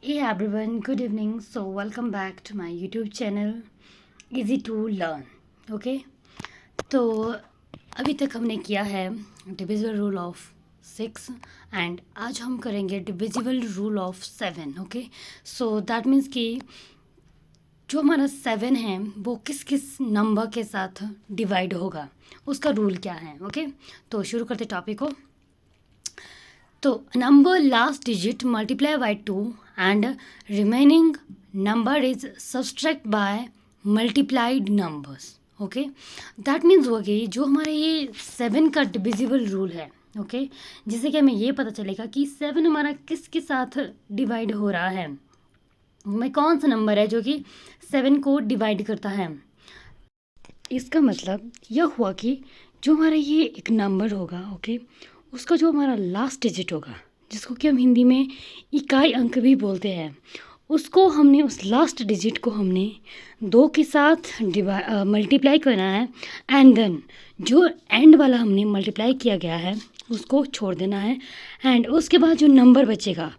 Hey everyone, good evening. So welcome back to my YouTube channel Easy to Learn. Okay तो अभी तक हमने किया है डिविजिबल रूल ऑफ 6 एंड आज हम करेंगे divisible rule of 7. Okay so that means कि जो हमारा 7 है वो किस किस नंबर के साथ डिवाइड होगा, उसका रूल क्या है. ओके तो शुरू करते टॉपिक को. तो number last digit multiply by 2 and remaining number is subtract by multiplied numbers. Okay that means हुआ कि जो हमारा ये 7 का डिविजिबल रूल है, ओके जिससे कि हमें ये पता चलेगा कि 7 हमारा किसके साथ डिवाइड हो रहा है, मैं कौन सा नंबर है जो कि 7 को डिवाइड करता है. इसका मतलब यह हुआ कि जो हमारा ये एक नंबर होगा, ओके उसका जो हमारा लास्ट डिजिट होगा, जिसको कि हम हिंदी में इकाई अंक भी बोलते हैं, उसको हमने उस लास्ट डिजिट को हमने 2 के साथ मल्टीप्लाई करना है एंड देन जो एंड वाला हमने मल्टीप्लाई किया गया है उसको छोड़ देना है. एंड उसके बाद जो नंबर बचेगा,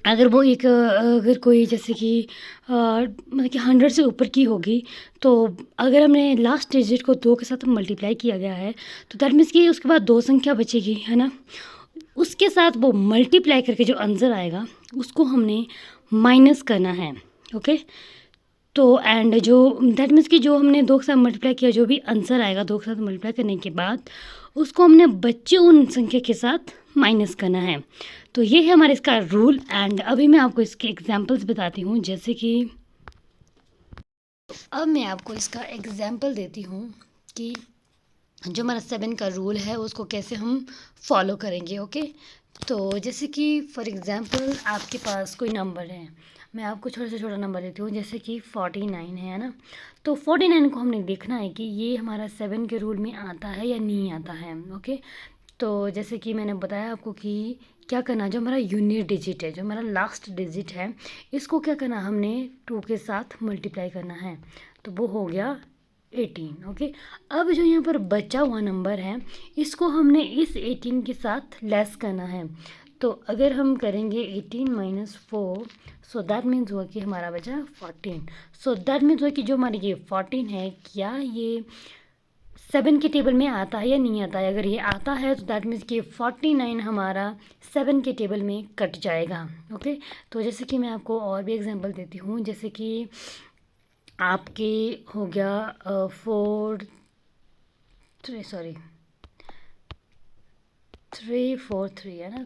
अगर वो एक अगर कोई जैसे कि मतलब कि 100 से ऊपर की होगी, तो अगर हमने लास्ट डिजिट को 2 के साथ मल्टीप्लाई किया गया है तो दैट मीन्स कि उसके बाद 2 संख्या बचेगी, है ना. उसके साथ वो मल्टीप्लाई करके जो आंसर आएगा उसको हमने माइनस करना है. ओके तो एंड जो दैट मीन्स कि जो हमने 2 के साथ मल्टीप्लाई किया, जो भी आंसर आएगा 2 के साथ मल्टीप्लाई करने के बाद उसको हमने बच्चे उन संख्या के साथ माइनस करना है. तो ये है हमारा इसका रूल. एंड अभी मैं आपको इसके एग्जांपल्स बताती हूँ, जैसे कि अब मैं आपको इसका एग्जांपल देती हूँ कि जो हमारा 7 का रूल है उसको कैसे हम फॉलो करेंगे. ओके तो जैसे कि फॉर एग्ज़ाम्पल आपके पास कोई नंबर है, मैं आपको छोटा से छोटा नंबर देती हूँ, जैसे कि 49 है ना. तो 49 को हमने देखना है कि ये हमारा 7 के रूल में आता है या नहीं आता है. ओके तो जैसे कि मैंने बताया आपको कि क्या करना, जो हमारा यूनिट डिजिट है, जो हमारा लास्ट डिजिट है, इसको क्या करना, हमने 2 के साथ मल्टीप्लाई करना है. तो वो हो गया 18. ओके अब जो यहाँ पर बचा हुआ नंबर है इसको हमने इस 18 के साथ लेस करना है. तो अगर हम करेंगे 18 माइनस 4, सो दैट मीन्स हुआ कि हमारा बचा 14. सो दैट मीन्स हुआ कि जो हमारी ये 14 है, क्या ये 7 के टेबल में आता है या नहीं आता है. अगर ये आता है तो दैट मीन्स कि 49 हमारा 7 के टेबल में कट जाएगा. ओके तो जैसे कि मैं आपको और भी एग्जांपल देती हूँ, जैसे कि आपके हो गया 343 है ना,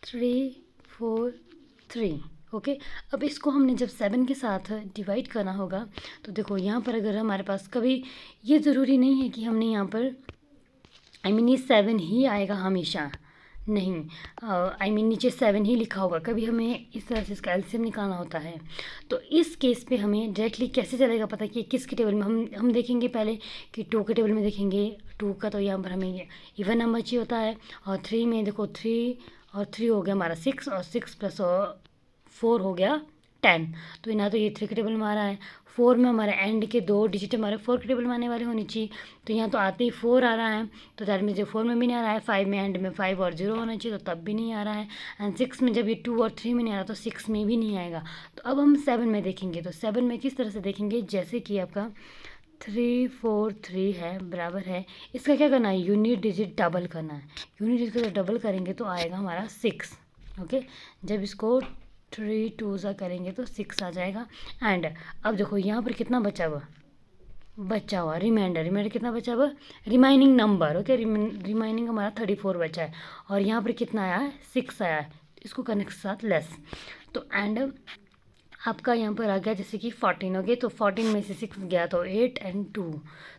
343. ओके अब इसको हमने जब 7 के साथ डिवाइड करना होगा, तो देखो यहाँ पर अगर हमारे पास कभी ये ज़रूरी नहीं है कि हमने यहाँ पर ये 7 ही आएगा हमेशा, नहीं. नीचे 7 ही लिखा होगा, कभी हमें इस तरह से इसका एलसीएम निकालना होता है. तो इस केस पे हमें डायरेक्टली कैसे चलेगा पता कि किसके टेबल में, हम देखेंगे पहले कि 2 के टेबल में देखेंगे. 2 का तो यहाँ पर हमें इवन नंबर चाहिए होता है, और 3 में देखो 3 और 3 हो गया हमारा 6, और 6 प्लस 4 हो गया 10. तो ना तो ये 3 के टेबल में आ रहा है, 4 में हमारे एंड के 2 डिजिट हमारे 4 के टेबल में आने वाले होनी चाहिए. तो यहाँ तो आते ही 4 आ रहा है, तो दैट मीन्स 4 में भी नहीं आ रहा है. 5 में एंड में 5 और 0 होना चाहिए, तो तब भी नहीं आ रहा है. एंड 6 में जब ये 2 और 3 में नहीं आ रहा तो 6 में भी नहीं आएगा. तो अब हम 7 में देखेंगे, तो 7 में किस तरह से देखेंगे, जैसे कि आपका 343 है बराबर है, इसका क्या करना है, यूनिट डिजिट डबल करना है. यूनिट डिजिट को डबल करेंगे तो आएगा हमारा 6. ओके जब इसको 3 2 सा करेंगे तो 6 आ जाएगा. एंड अब देखो यहाँ पर कितना बचा हुआ रिमाइंडर कितना बचा हुआ, रिमाइनिंग नंबर. ओके रिमाइनिंग हमारा 34 बचा है, और यहाँ पर कितना आया है, 6 आया है. इसको करने के साथ लेस, तो एंड आपका यहाँ पर आ गया जैसे कि 14. हो गए तो 14 में से 6 गया तो 8 एंड 2.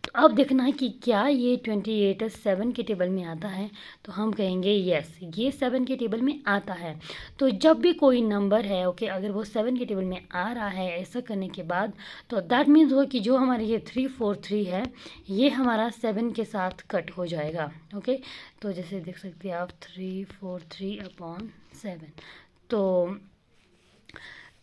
तो अब देखना है कि क्या ये 28 7 के टेबल में आता है, तो हम कहेंगे यस ये 7 के टेबल में आता है. तो जब भी कोई नंबर है, ओके अगर वो 7 के टेबल में आ रहा है ऐसा करने के बाद, तो दैट मीन्स हो कि जो हमारे ये 343 है ये हमारा 7 के साथ कट हो जाएगा. ओके तो जैसे देख सकते हैं आप 343/7, तो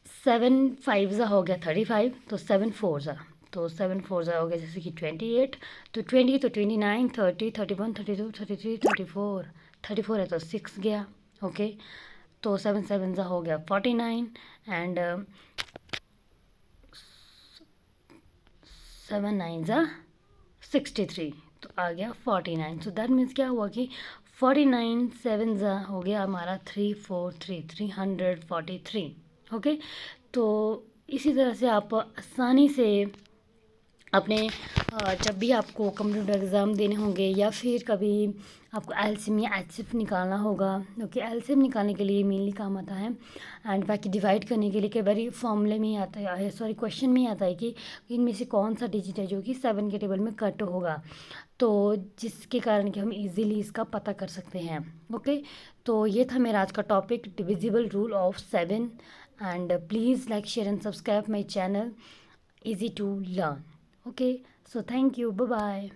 7 5 ज़ा हो गया 35, तो 7 4 ज़ा, तो 7 4 ज़ा हो गया जैसे कि 28, तो 20 तो 29 30 31 32 33 34 34 है तो 6 गया. ओके तो 7 7 ज़ा हो गया 49 एंड 7 9 ज़ा 63, तो आ गया 49। सो दैट मीन्स क्या हुआ कि 49 7 ज़ा हो गया हमारा 343 343। ओके, तो इसी तरह से आप आसानी से अपने जब भी आपको कंप्यूटर एग्ज़ाम देने होंगे या फिर कभी आपको एलसीएम या एचसीएफ निकालना होगा, ओके, एलसीएम निकालने के लिए मेनली काम आता है एंड बाकी डिवाइड करने के लिए कई बार फॉर्मूले में ही आता है, सॉरी क्वेश्चन में ही आता है कि इनमें से कौन सा डिजिट है जो कि 7 के टेबल में कट होगा, तो जिसके कारण कि हम इजीली इसका पता कर सकते हैं। ओके, तो ये था मेरा आज का topic, divisible rule of 7। And please like share and subscribe my channel easy to learn. Okay, so thank you, bye bye.